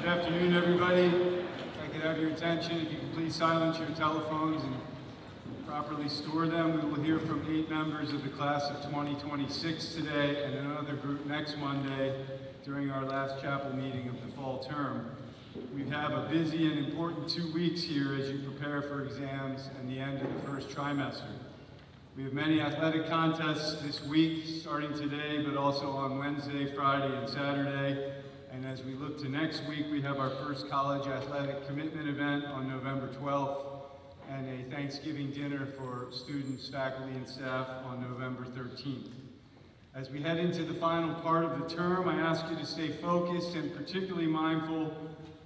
Good afternoon, everybody. If I could have your attention, if you could please silence your telephones and properly store them. We will hear from 8 members of the class of 2026 today and another group next Monday during our last chapel meeting of the fall term. We have a busy and important 2 weeks here as you prepare for exams and the end of the first trimester. We have many athletic contests this week, starting today, but also on Wednesday, Friday, and Saturday. And as we look to next week, we have our first college athletic commitment event on November 12th and a Thanksgiving dinner for students, faculty, and staff on November 13th. As we head into the final part of the term, I ask you to stay focused and particularly mindful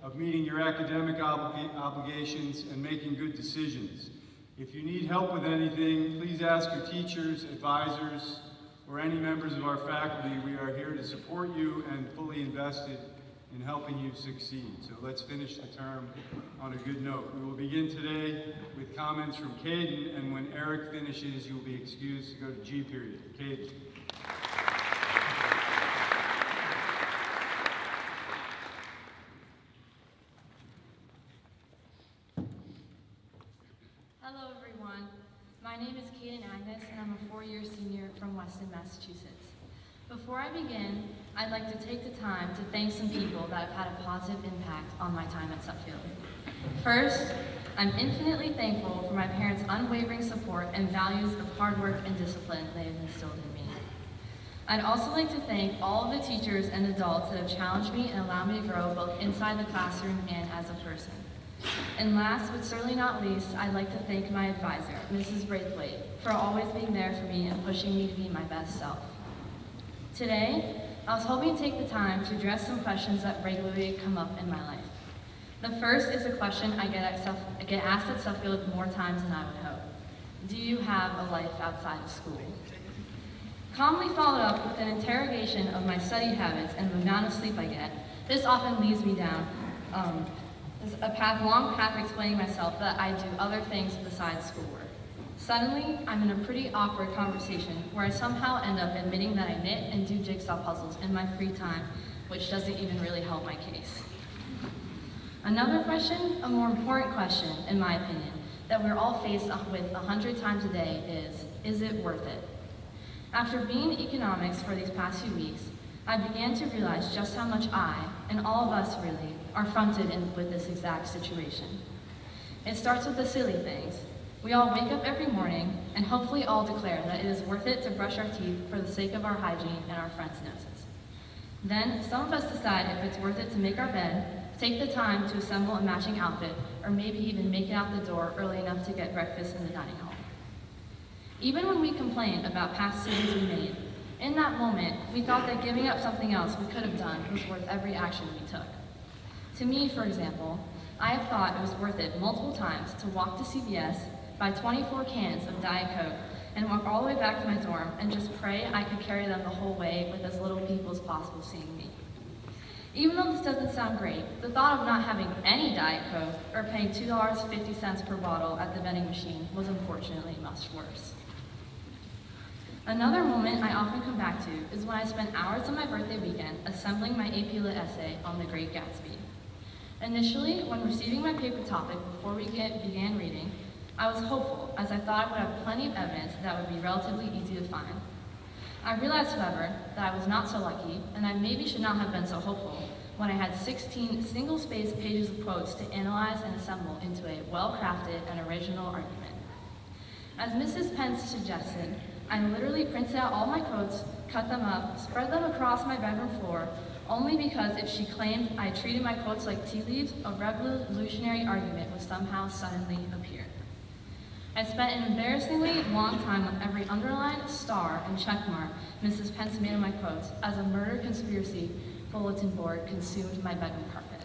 of meeting your academic obligations and making good decisions. If you need help with anything, please ask your teachers, advisors, or any members of our faculty. We are here to support you and fully invested in helping you succeed. So let's finish the term on a good note. We will begin today with comments from Caden, and when Eric finishes, you will be excused to go to G period. Caden. Hello everyone, my name is Caden Agnes and I'm a 4-year senior from Weston, Massachusetts. Before I begin, I'd like to take the time to thank some people that have had a positive impact on my time at Suffield. First, I'm infinitely thankful for my parents' unwavering support and values of hard work and discipline they have instilled in me. I'd also like to thank all of the teachers and adults that have challenged me and allowed me to grow both inside the classroom and as a person. And last, but certainly not least, I'd like to thank my advisor, Mrs. Braithwaite, for always being there for me and pushing me to be my best self. Today, I was hoping to take the time to address some questions that regularly come up in my life. The first is a question I get asked at Suffield more times than I would hope. Do you have a life outside of school? Commonly followed up with an interrogation of my study habits and the amount of sleep I get, this often leads me down a long path explaining myself that I do other things besides schoolwork. Suddenly, I'm in a pretty awkward conversation where I somehow end up admitting that I knit and do jigsaw puzzles in my free time, which doesn't even really help my case. Another question, a more important question, in my opinion, that we're all faced with 100 times a day is it worth it? After being in economics for these past few weeks, I began to realize just how much I, and all of us really, are fronted with this exact situation. It starts with the silly things. We all wake up every morning and hopefully all declare that it is worth it to brush our teeth for the sake of our hygiene and our friends' noses. Then some of us decide if it's worth it to make our bed, take the time to assemble a matching outfit, or maybe even make it out the door early enough to get breakfast in the dining hall. Even when we complain about past decisions we made, in that moment, we thought that giving up something else we could have done was worth every action we took. To me, for example, I have thought it was worth it multiple times to walk to CVS, buy 24 cans of Diet Coke, and walk all the way back to my dorm and just pray I could carry them the whole way with as little people as possible seeing me. Even though this doesn't sound great, the thought of not having any Diet Coke or paying $2.50 per bottle at the vending machine was unfortunately much worse. Another moment I often come back to is when I spent hours on my birthday weekend assembling my AP Lit essay on The Great Gatsby. Initially, when receiving my paper topic before we began reading, I was hopeful as I thought I would have plenty of evidence that would be relatively easy to find. I realized, however, that I was not so lucky and I maybe should not have been so hopeful when I had 16 single-spaced pages of quotes to analyze and assemble into a well-crafted and original argument. As Mrs. Pence suggested, I literally printed out all my quotes, cut them up, spread them across my bedroom floor, only because if she claimed I treated my quotes like tea leaves, a revolutionary argument would somehow suddenly appear. I spent an embarrassingly long time with every underline, star, and check mark Mrs. Pence made on my quotes as a murder conspiracy bulletin board consumed my bedroom carpet.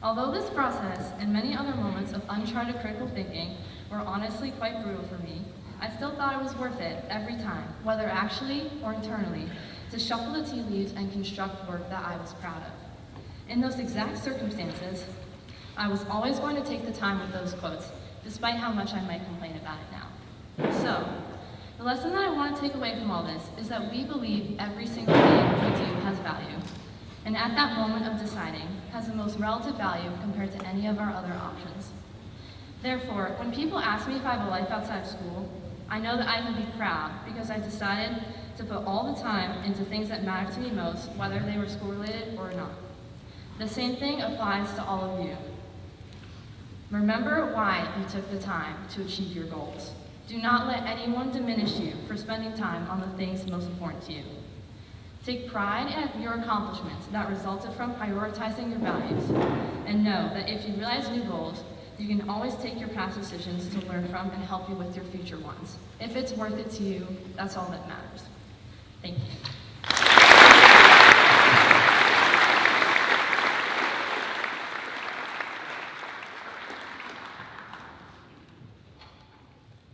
Although this process and many other moments of uncharted critical thinking were honestly quite brutal for me, I still thought it was worth it every time, whether actually or internally, to shuffle the tea leaves and construct work that I was proud of. In those exact circumstances, I was always going to take the time with those quotes, despite how much I might complain about it now. So, the lesson that I want to take away from all this is that we believe every single thing we do has value, and at that moment of deciding, has the most relative value compared to any of our other options. Therefore, when people ask me if I have a life outside of school, I know that I can be proud because I decided to put all the time into things that matter to me most, whether they were school-related or not. The same thing applies to all of you. Remember why you took the time to achieve your goals. Do not let anyone diminish you for spending time on the things most important to you. Take pride in your accomplishments that resulted from prioritizing your values, and know that if you realize new goals, you can always take your past decisions to learn from and help you with your future ones. If it's worth it to you, that's all that matters. Thank you.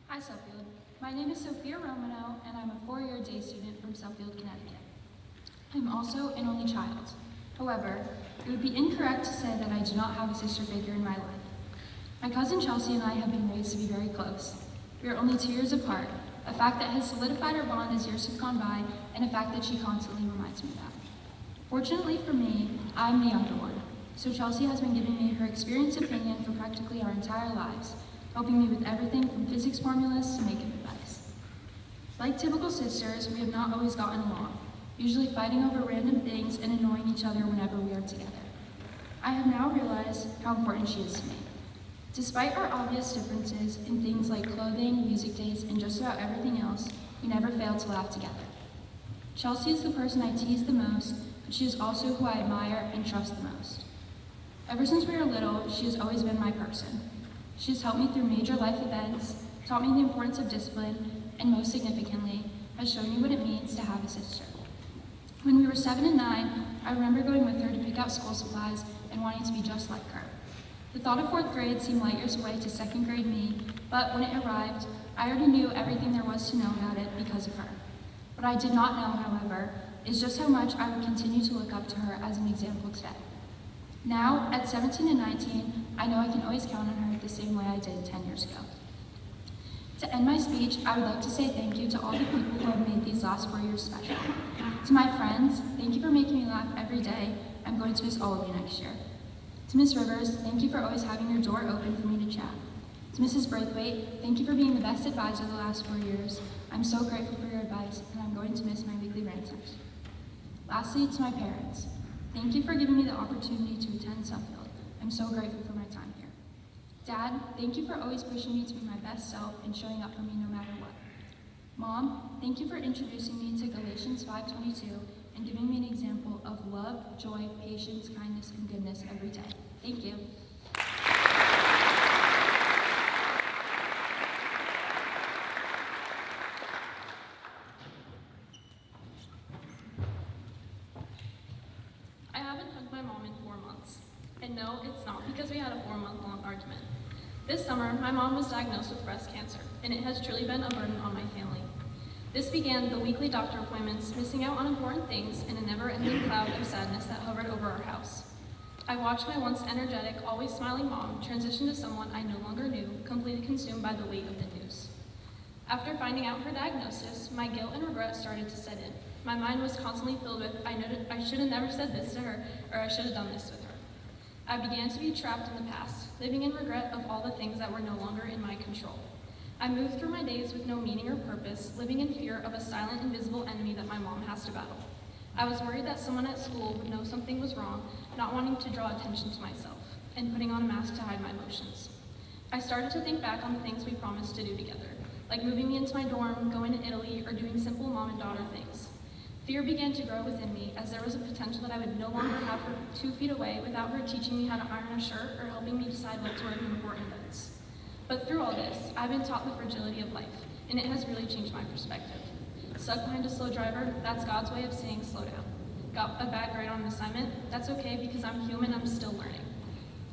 Hi, Suffield. My name is Sophia Romano, and I'm a four-year day student from Suffield, Connecticut. I'm also an only child. However, it would be incorrect to say that I do not have a sister figure in my life. My cousin Chelsea and I have been raised to be very close. We are only 2 years apart, a fact that has solidified our bond as years have gone by, and a fact that she constantly reminds me about. Fortunately for me, I'm the younger one, so Chelsea has been giving me her experienced opinion for practically our entire lives, helping me with everything from physics formulas to makeup advice. Like typical sisters, we have not always gotten along, usually fighting over random things and annoying each other whenever we are together. I have now realized how important she is to me. Despite our obvious differences in things like clothing, music tastes, and just about everything else, we never fail to laugh together. Chelsea is the person I tease the most, but she is also who I admire and trust the most. Ever since we were little, she has always been my person. She has helped me through major life events, taught me the importance of discipline, and most significantly, has shown me what it means to have a sister. When we were 7 and 9, I remember going with her to pick out school supplies and wanting to be just like her. The thought of 4th grade seemed light years away to 2nd grade me, but when it arrived, I already knew everything there was to know about it because of her. What I did not know, however, is just how much I would continue to look up to her as an example today. Now, at 17 and 19, I know I can always count on her the same way I did 10 years ago. To end my speech, I would like to say thank you to all the people who have made these last 4 years special. To my friends, thank you for making me laugh every day. I'm going to miss all of you next year. To Ms. Rivers, thank you for always having your door open for me to chat. To Mrs. Braithwaite, thank you for being the best advisor the last 4 years. I'm so grateful for your advice, and I'm going to miss my weekly ranters. Lastly, to my parents, thank you for giving me the opportunity to attend Suffield. I'm so grateful for my time here. Dad, thank you for always pushing me to be my best self and showing up for me no matter what. Mom, thank you for introducing me to Galatians 5:22 and giving me an example of love, joy, patience, kindness, and goodness every day. Thank you. I haven't hugged my mom in 4 months. And no, it's not because we had a 4-month-long argument. This summer, my mom was diagnosed with breast cancer, and it has truly been a burden on my family. This began the weekly doctor appointments, missing out on important things, and a never-ending cloud of sadness that hovered over our house. I watched my once energetic, always smiling mom transition to someone I no longer knew, completely consumed by the weight of the news. After finding out her diagnosis, my guilt and regret started to set in. My mind was constantly filled with, I should have never said this to her, or I should have done this with her. I began to be trapped in the past, living in regret of all the things that were no longer in my control. I moved through my days with no meaning or purpose, living in fear of a silent, invisible enemy that my mom has to battle. I was worried that someone at school would know something was wrong, not wanting to draw attention to myself, and putting on a mask to hide my emotions. I started to think back on the things we promised to do together, like moving me into my dorm, going to Italy, or doing simple mom and daughter things. Fear began to grow within me as there was a potential that I would no longer have her 2 feet away without her teaching me how to iron a shirt or helping me decide what to wear to important events. But through all this, I've been taught the fragility of life, and it has really changed my perspective. Stuck behind a slow driver, that's God's way of saying slow down. Got a bad grade on an assignment, that's okay because I'm human, I'm still learning.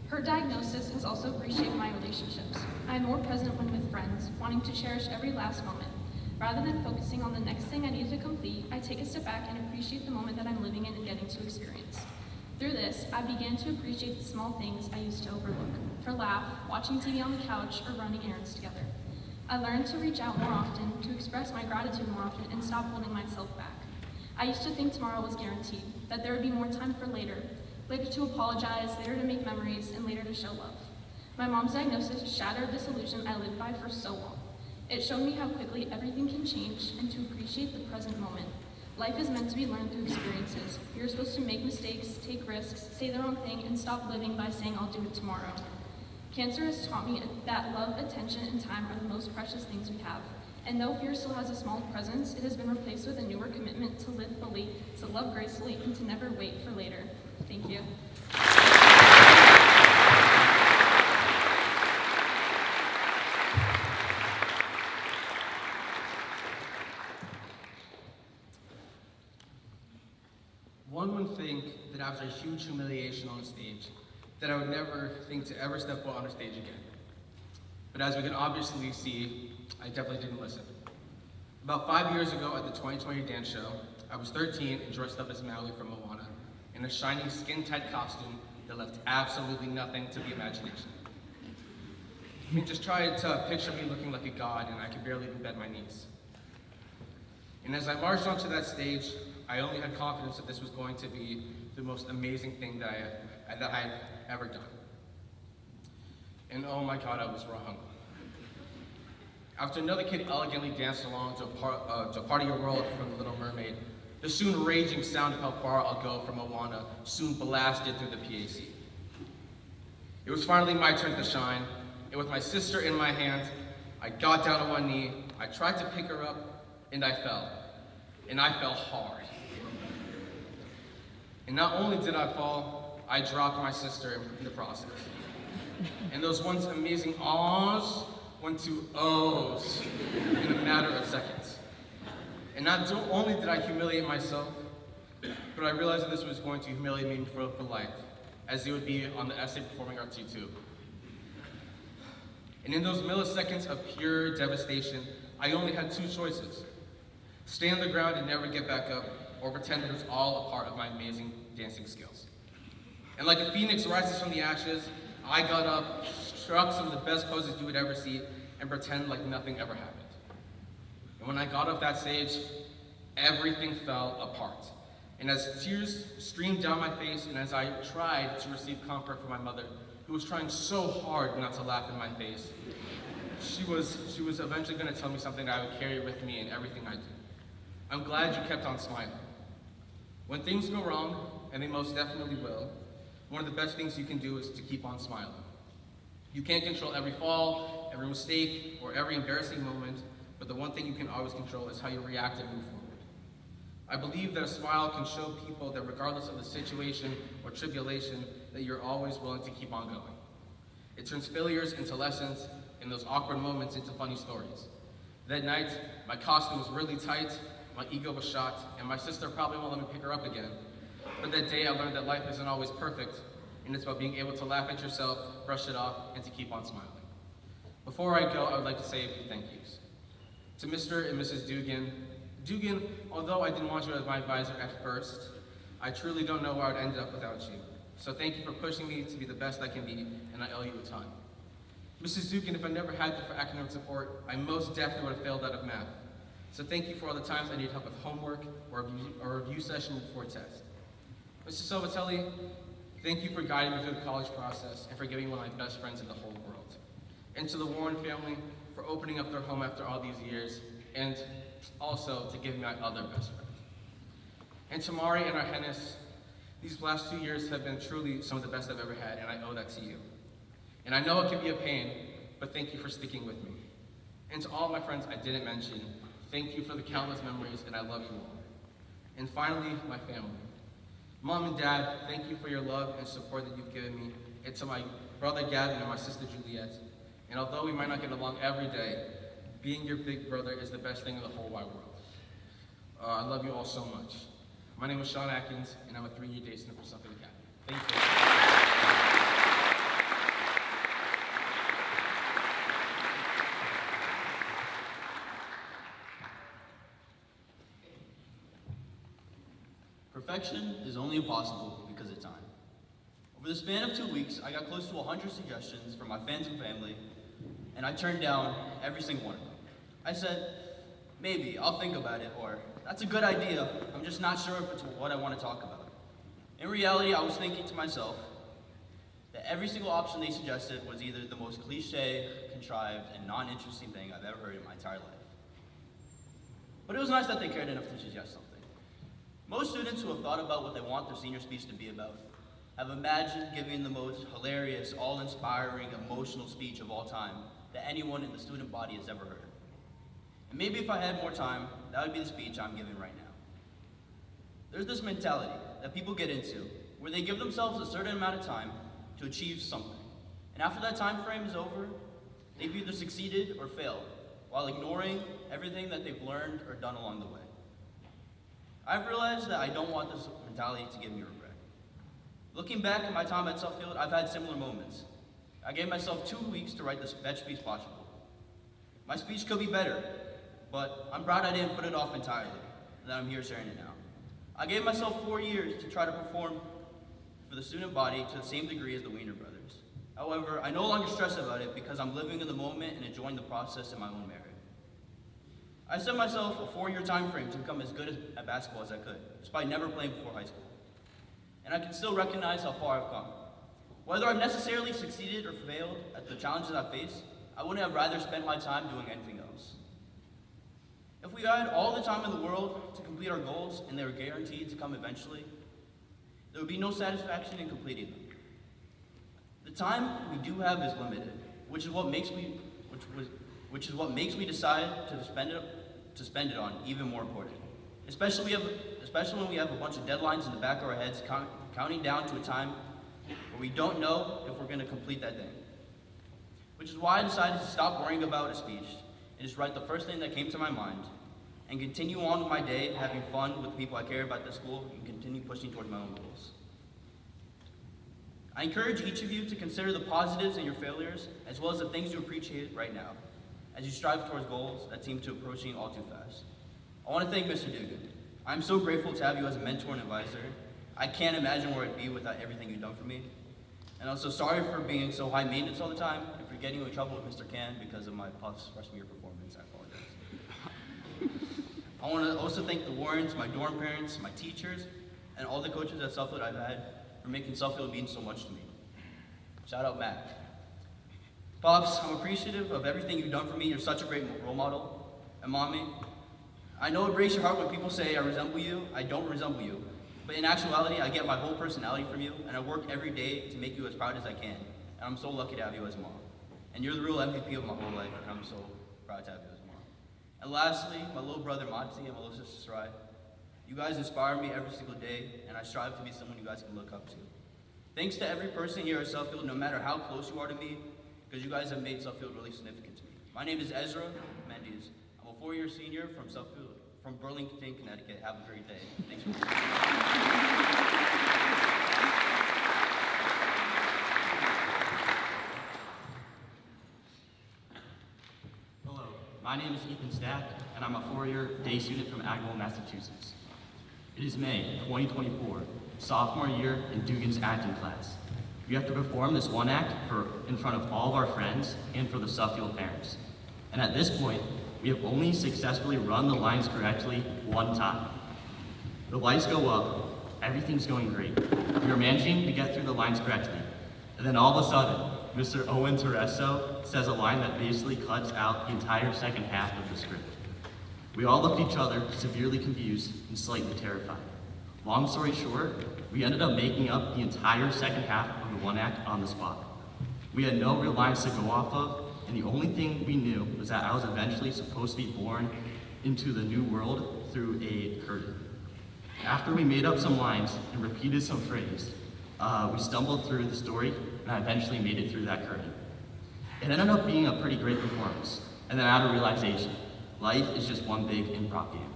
Her diagnosis has also reshaped my relationships. I am more present when with friends, wanting to cherish every last moment. Rather than focusing on the next thing I need to complete, I take a step back and appreciate the moment that I'm living in and getting to experience. Through this, I began to appreciate the small things I used to overlook. Her laugh, watching TV on the couch, or running errands together. I learned to reach out more often, to express my gratitude more often, and stop holding myself back. I used to think tomorrow was guaranteed, that there would be more time for later to apologize, later to make memories, and later to show love. My mom's diagnosis shattered this illusion I lived by for so long. It showed me how quickly everything can change and to appreciate the present moment. Life is meant to be learned through experiences. You're supposed to make mistakes, take risks, say the wrong thing, and stop living by saying I'll do it tomorrow. Cancer has taught me that love, attention, and time are the most precious things we have. And though fear still has a small presence, it has been replaced with a newer commitment to live fully, to love gracefully, and to never wait for later. Thank you. One would think that after a huge humiliation on stage, that I would never think to ever step foot on a stage again. But as we can obviously see, I definitely didn't listen. About 5 years ago at the 2020 dance show, I was 13 and dressed up as Maui from Moana in a shiny skin-tight costume that left absolutely nothing to the imagination. I mean, just try to picture me looking like a god and I could barely even bend my knees. And as I marched onto that stage, I only had confidence that this was going to be the most amazing thing that I had ever done. And oh my God, I was wrong. After another kid elegantly danced along to Part of Your World from The Little Mermaid, the soon raging sound of How Far I'll Go from Moana soon blasted through the PAC. It was finally my turn to shine, and with my sister in my hand, I got down on one knee, I tried to pick her up, and I fell. And I fell hard. And not only did I fall, I dropped my sister in the process. And those once amazing ahs went to ohs in a matter of seconds. And not only did I humiliate myself, but I realized that this was going to humiliate me for life, as it would be on the Essay Performing Arts YouTube. And in those milliseconds of pure devastation, I only had two choices. Stay on the ground and never get back up, or pretend it was all a part of my amazing dancing skills. And like a phoenix rises from the ashes, I got up, struck some of the best poses you would ever see, and pretend like nothing ever happened. And when I got off that stage, everything fell apart. And as tears streamed down my face, and as I tried to receive comfort from my mother, who was trying so hard not to laugh in my face, she was eventually going to tell me something that I would carry with me in everything I do. I'm glad you kept on smiling. When things go wrong, and they most definitely will, one of the best things you can do is to keep on smiling. You can't control every fall, every mistake, or every embarrassing moment, but the one thing you can always control is how you react and move forward. I believe that a smile can show people that regardless of the situation or tribulation, that you're always willing to keep on going. It turns failures into lessons, and those awkward moments into funny stories. That night, my costume was really tight, my ego was shot, and my sister probably won't let me pick her up again. But that day I learned that life isn't always perfect, and it's about being able to laugh at yourself, brush it off, and to keep on smiling. Before I go, I would like to say a few thank yous. To Mr. and Mrs. Dugan. Dugan, although I didn't want you as my advisor at first, I truly don't know where I would end up without you. So thank you for pushing me to be the best I can be, and I owe you a ton. Mrs. Dugan, if I never had you for academic support, I most definitely would have failed out of math. So thank you for all the times I needed help with homework or a review session before a test. Mr. Silvatelli, thank you for guiding me through the college process and for giving me one of my best friends in the whole world. And to the Warren family for opening up their home after all these years, and also to give me my other best friend. And to Mari and Argenis, these last 2 years have been truly some of the best I've ever had, and I owe that to you. And I know it can be a pain, but thank you for sticking with me. And to all my friends I didn't mention, thank you for the countless memories, and I love you all. And finally, my family. Mom and Dad, thank you for your love and support that you've given me. And to my brother Gavin and my sister Juliet. And although we might not get along every day, being your big brother is the best thing in the whole wide world. I love you all so much. My name is Sean Atkins, and I'm a 3-year day student for Suffolk Academy. Thank you. Perfection is only impossible because of time. Over the span of 2 weeks, I got close to 100 suggestions from my fans and family, and I turned down every single one of them. I said, maybe, I'll think about it, or That's a good idea. I'm just not sure if it's what I want to talk about. In reality, I was thinking to myself that every single option they suggested was either the most cliche, contrived, and non-interesting thing I've ever heard in my entire life. But it was nice that they cared enough to suggest something. Most students who have thought about what they want their senior speech to be about have imagined giving the most hilarious, all-inspiring, emotional speech of all time that anyone in the student body has ever heard. And maybe if I had more time, that would be the speech I'm giving right now. There's this mentality that people get into where they give themselves a certain amount of time to achieve something. And after that time frame is over, they've either succeeded or failed, while ignoring everything that they've learned or done along the way. I've realized that I don't want this mentality to give me regret. Looking back at my time at Suffield, I've had similar moments. I gave myself 2 weeks to write the best speech possible. My speech could be better, but I'm proud I didn't put it off entirely, and that I'm here sharing it now. I gave myself 4 years to try to perform for the student body to the same degree as the Wiener brothers. However, I no longer stress about it because I'm living in the moment and enjoying the process in my own merit. I set myself a 4-year time frame to become as good at basketball as I could, despite never playing before high school. And I can still recognize how far I've come. Whether I've necessarily succeeded or failed at the challenges I face, I wouldn't have rather spent my time doing anything else. If we had all the time in the world to complete our goals and they were guaranteed to come eventually, there would be no satisfaction in completing them. The time we do have is limited, which is what makes me decide to spend it on even more important. Especially when we have a bunch of deadlines in the back of our heads counting down to a time where we don't know if we're going to complete that thing. Which is why I decided to stop worrying about a speech and just write the first thing that came to my mind and continue on with my day having fun with the people I care about at the school and continue pushing towards my own goals. I encourage each of you to consider the positives in your failures as well as the things you appreciate right now as you strive towards goals that seem to be approaching all too fast. I want to thank Mr. Dugan. I'm so grateful to have you as a mentor and advisor. I can't imagine where I'd be without everything you've done for me. And I'm so sorry for being so high maintenance all the time and for getting in trouble with Mr. Can because of my Puffs freshman year performance. I apologize. I want to also thank the Warrens, my dorm parents, my teachers, and all the coaches at Suffield I've had for making Suffield mean so much to me. Shout out Matt. Pops, I'm appreciative of everything you've done for me. You're such a great role model. And Mommy, I know it breaks your heart when people say I resemble you. I don't resemble you. But in actuality, I get my whole personality from you, and I work every day to make you as proud as I can. And I'm so lucky to have you as a mom. And you're the real MVP of my whole life, and I'm so proud to have you as a mom. And lastly, my little brother Matzi and my little sister Sarai. You guys inspire me every single day, and I strive to be someone you guys can look up to. Thanks to every person here at Suffield, no matter how close you are to me, because you guys have made Suffield really significant to me. My name is Ezra Mendes. I'm a 4-year senior from Suffield, from Burlington, Connecticut. Have a great day. Thanks for listening. Hello, my name is Ethan Stack, and I'm a 4-year day student from Agawam, Massachusetts. It is May 2024, sophomore year in Dugan's acting class. We have to perform this one act in front of all of our friends and for the Suffield parents. And at this point, we have only successfully run the lines correctly one time. The lights go up, everything's going great. We are managing to get through the lines correctly. And then all of a sudden, Mr. Owen Tereso says a line that basically cuts out the entire second half of the script. We all looked at each other, severely confused and slightly terrified. Long story short, we ended up making up the entire second half of the one act on the spot. We had no real lines to go off of, and the only thing we knew was that I was eventually supposed to be born into the new world through a curtain. After we made up some lines and repeated some phrases, we stumbled through the story, and I eventually made it through that curtain. It ended up being a pretty great performance, and then I had a realization. Life is just one big improv game.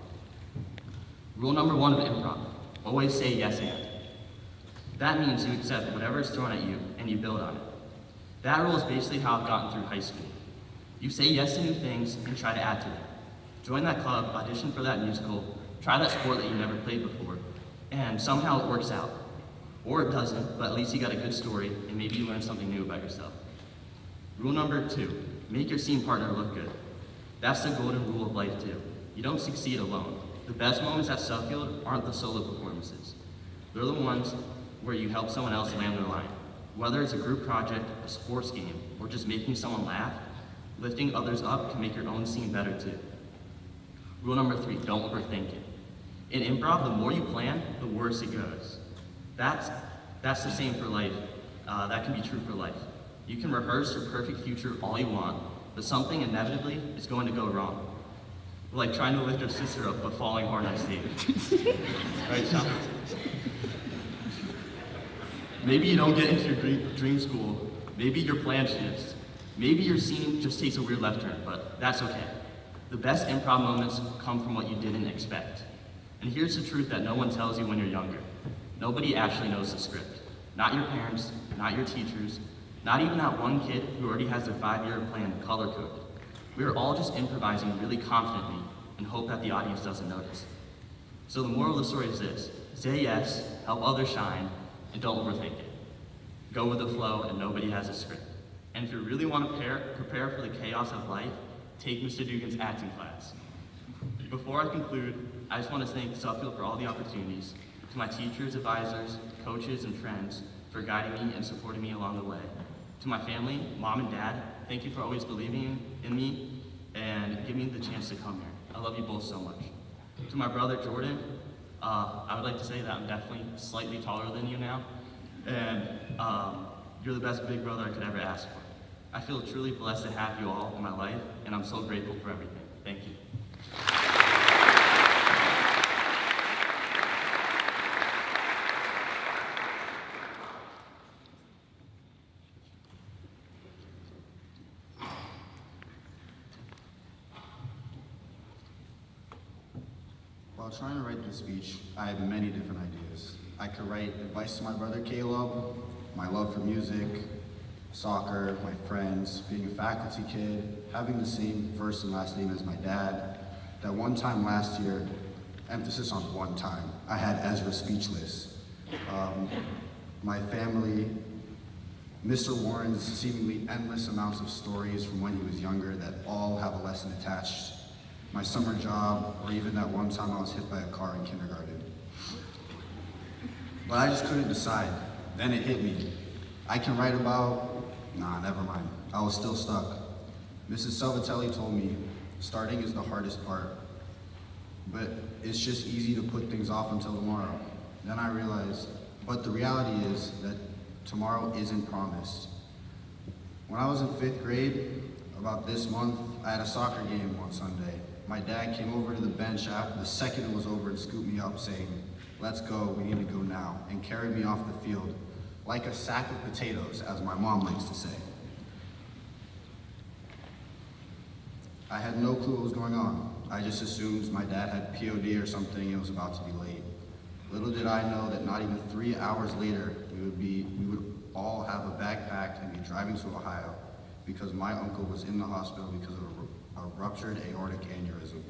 Rule number 1 of improv, always say yes and. That means you accept whatever is thrown at you and you build on it. That rule is basically how I've gotten through high school. You say yes to new things and try to add to them. Join that club, audition for that musical, try that sport that you never played before, and somehow it works out. Or it doesn't, but at least you got a good story and maybe you learn something new about yourself. Rule number 2, make your scene partner look good. That's the golden rule of life too. You don't succeed alone. The best moments at Suffield aren't the solo performances. They're the ones where you help someone else land their line. Whether it's a group project, a sports game, or just making someone laugh, lifting others up can make your own scene better too. Rule number 3, don't overthink it. In improv, the more you plan, the worse it goes. That's the same for life. That can be true for life. You can rehearse your perfect future all you want, but something inevitably is going to go wrong. Like trying to lift your sister up but falling hard on stage. Right, Sean? Maybe you don't get into your dream school. Maybe your plan shifts. Maybe your scene just takes a weird left turn, but that's okay. The best improv moments come from what you didn't expect. And here's the truth that no one tells you when you're younger. Nobody actually knows the script. Not your parents, not your teachers, not even that one kid who already has their 5-year plan color-coded. We are all just improvising really confidently and hope that the audience doesn't notice. So the moral of the story is this: say yes, help others shine, and don't overthink it. Go with the flow, and nobody has a script. And if you really want to prepare for the chaos of life, take Mr. Dugan's acting class. Before I conclude, I just want to thank Suffield for all the opportunities, to my teachers, advisors, coaches, and friends for guiding me and supporting me along the way. To my family, mom and dad, thank you for always believing in me and giving me the chance to come here. I love you both so much. To my brother, Jordan, I would like to say that I'm definitely slightly taller than you now, and you're the best big brother I could ever ask for. I feel truly blessed to have you all in my life, and I'm so grateful for everything. Thank you. While trying to write this speech, I had many different ideas. I could write advice to my brother Caleb, my love for music, soccer, my friends, being a faculty kid, having the same first and last name as my dad. That one time last year, emphasis on one time, I had Ezra speechless. My family, Mr. Warren's seemingly endless amounts of stories from when he was younger that all have a lesson attached. My summer job, or even that one time I was hit by a car in kindergarten. But I just couldn't decide. Then it hit me. I can write about, nah, never mind. I was still stuck. Mrs. Salvatelli told me, starting is the hardest part, but it's just easy to put things off until tomorrow. Then I realized, but the reality is that tomorrow isn't promised. When I was in 5th grade, about this month, I had a soccer game one Sunday. My dad came over to the bench after the second it was over and scooped me up saying, "Let's go, we need to go now," and carried me off the field like a sack of potatoes, as my mom likes to say. I had no clue what was going on. I just assumed my dad had POD or something and was about to be late. Little did I know that not even 3 hours later, we would all have a bag packed and be driving to Ohio because my uncle was in the hospital because of a ruptured aortic aneurysm.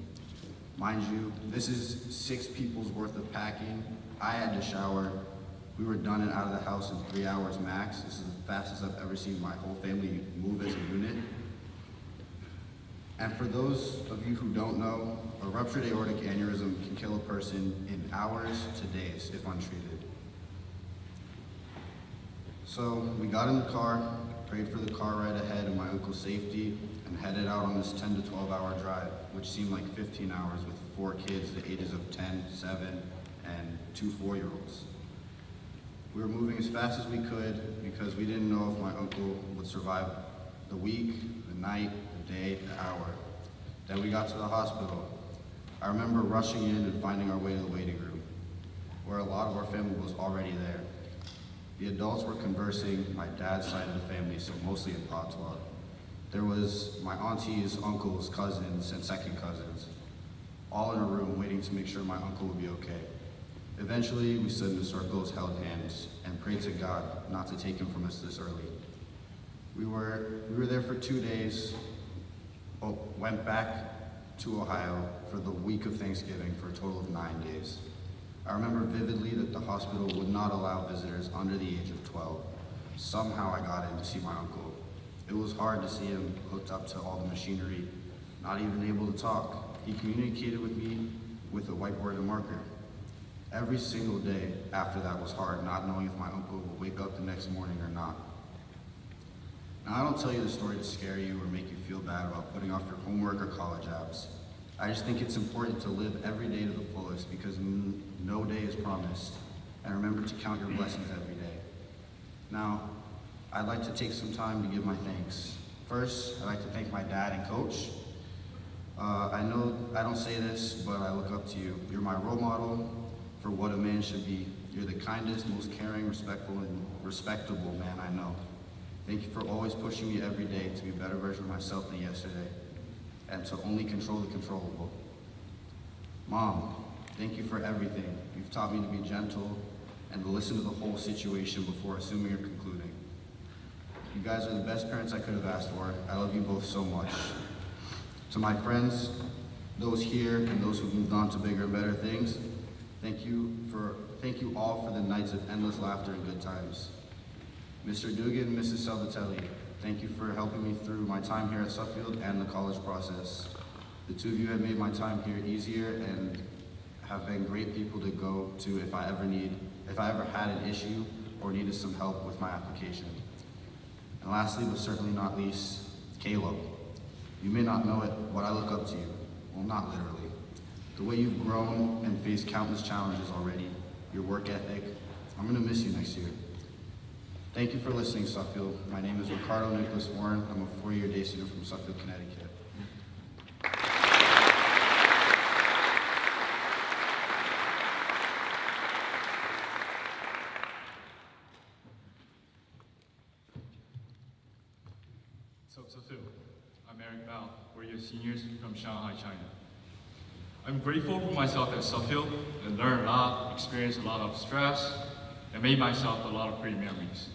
Mind you, this is 6 people's worth of packing. I had to shower. We were done and out of the house in 3 hours max. This is the fastest I've ever seen my whole family move as a unit. And for those of you who don't know, a ruptured aortic aneurysm can kill a person in hours to days if untreated. So we got in the car, prayed for the car ride ahead and my uncle's safety, and headed out on this 10 to 12 hour drive, which seemed like 15 hours with 4 kids the ages of 10, 7, and 2 4-year-olds. We were moving as fast as we could because we didn't know if my uncle would survive the week, the night, the day, the hour. Then we got to the hospital. I remember rushing in and finding our way to the waiting room, where a lot of our family was already there. The adults were conversing my dad's side of the family, so mostly in patois. There was my aunties, uncles, cousins, and second cousins, all in a room waiting to make sure my uncle would be okay. Eventually, we stood in circles, held hands, and prayed to God not to take him from us this early. We were there for 2 days, went back to Ohio for the week of Thanksgiving for a total of 9 days. I remember vividly that the hospital would not allow visitors under the age of 12. Somehow I got in to see my uncle. It was hard to see him hooked up to all the machinery, not even able to talk. He communicated with me with a whiteboard and marker. Every single day after that was hard, not knowing if my uncle would wake up the next morning or not. Now, I don't tell you the story to scare you or make you feel bad about putting off your homework or college apps. I just think it's important to live every day to the fullest because no day is promised. And remember to count your blessings every day. Now, I'd like to take some time to give my thanks. First, I'd like to thank my dad and coach. I know I don't say this, but I look up to you. You're my role model for what a man should be. You're the kindest, most caring, respectful, and respectable man I know. Thank you for always pushing me every day to be a better version of myself than yesterday, and to only control the controllable. Mom, thank you for everything. You've taught me to be gentle and to listen to the whole situation before assuming or concluding. You guys are the best parents I could have asked for. I love you both so much. To my friends, those here and those who've moved on to bigger and better things, thank you all for the nights of endless laughter and good times. Mr. Dugan and Mrs. Salvatelli, thank you for helping me through my time here at Suffield and the college process. The two of you have made my time here easier and have been great people to go to if I ever had an issue or needed some help with my application. And lastly, but certainly not least, Caleb. You may not know it, but I look up to you. Well, not literally. The way you've grown and faced countless challenges already, your work ethic, I'm gonna miss you next year. Thank you for listening, Suffield. My name is Ricardo Nicholas Warren. I'm a four-year day student from Suffield, Connecticut. Suffield. I'm Eric Bao, four-year seniors from Shanghai, China. I'm grateful for myself at Suffield and learned a lot, experienced a lot of stress, and made myself a lot of great memories.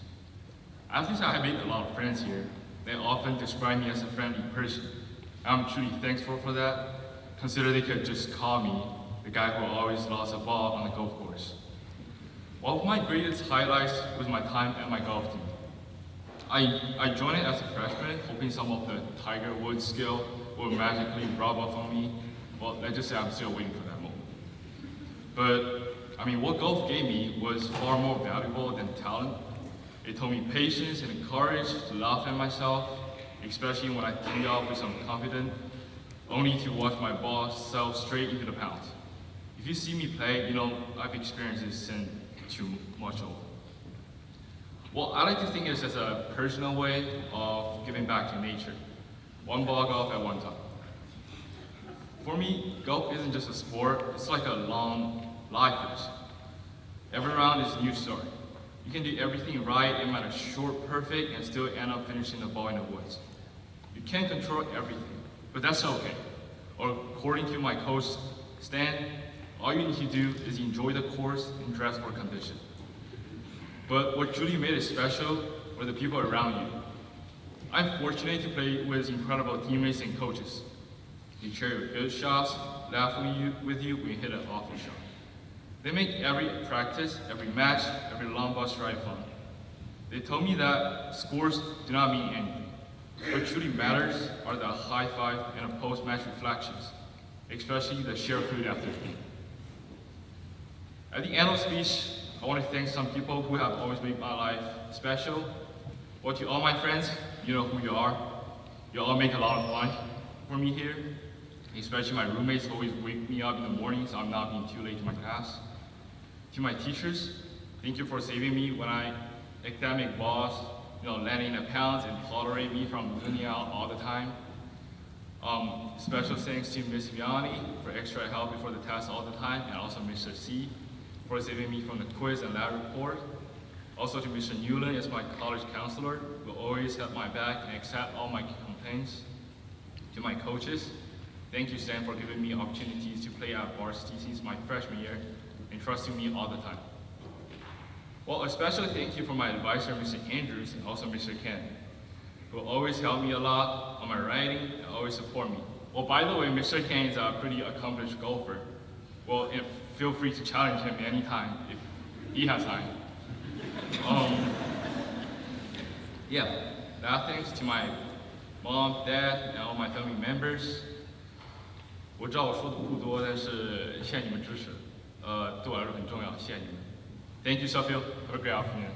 After I have made a lot of friends here, they often describe me as a friendly person. I'm truly thankful for that. Consider they could just call me the guy who always lost a ball on the golf course. One of my greatest highlights was my time at my golf team. I joined it as a freshman, hoping some of the Tiger Woods skill would magically rub off on me. Well, let's just say I'm still waiting for that moment. But, what golf gave me was far more valuable than talent. It taught me patience and courage to laugh at myself, especially when I tee off with some confidence, only to watch my ball sail straight into the pound. If you see me play, I've experienced this since too much over. Well, I like to think of this as a personal way of giving back to nature, one ball golf at one time. For me, golf isn't just a sport, it's like a long life race. Every round is a new story. You can do everything right, it might be short perfect, and still end up finishing the ball in the woods. You can't control everything, but that's okay. Or according to my coach, Stan, all you need to do is enjoy the course and dress for condition. But what truly made it special were the people around you. I'm fortunate to play with incredible teammates and coaches. They share your good shots, laugh with you when you hit an awful shot. They make every practice, every match, every long ball strike fun. They told me that scores do not mean anything. What truly matters are the high five and the post-match reflections, especially the shared food after the game. At the end of the speech, I want to thank some people who have always made my life special. Well, to all my friends, you know who you are. You all make a lot of fun for me here, especially my roommates who always wake me up in the morning so I'm not being too late to my class. To my teachers, thank you for saving me when I academic balls, landing in the pounds and tolerate me from losing out all the time. Special thanks to Ms. Vianney for extra help before the test all the time, and also Mr. C for saving me from the quiz and lab report. Also to Mr. Newland as my college counselor, who always had my back and accept all my complaints. To my coaches, thank you, Stan, for giving me opportunities to play at varsity since my freshman year and trusting me all the time. Well, especially thank you for my advisor, Mr. Andrews, and also Mr. Ken, who always helped me a lot on my writing and always support me. Well, by the way, Mr. Ken is a pretty accomplished golfer. Well, feel free to challenge him anytime if he has time. Thanks to my mom, dad, and all my family members. 我知道我说的不多，但是谢谢你们支持，对我来说很重要，谢谢你们。Thank you, Suffield. Have a great afternoon.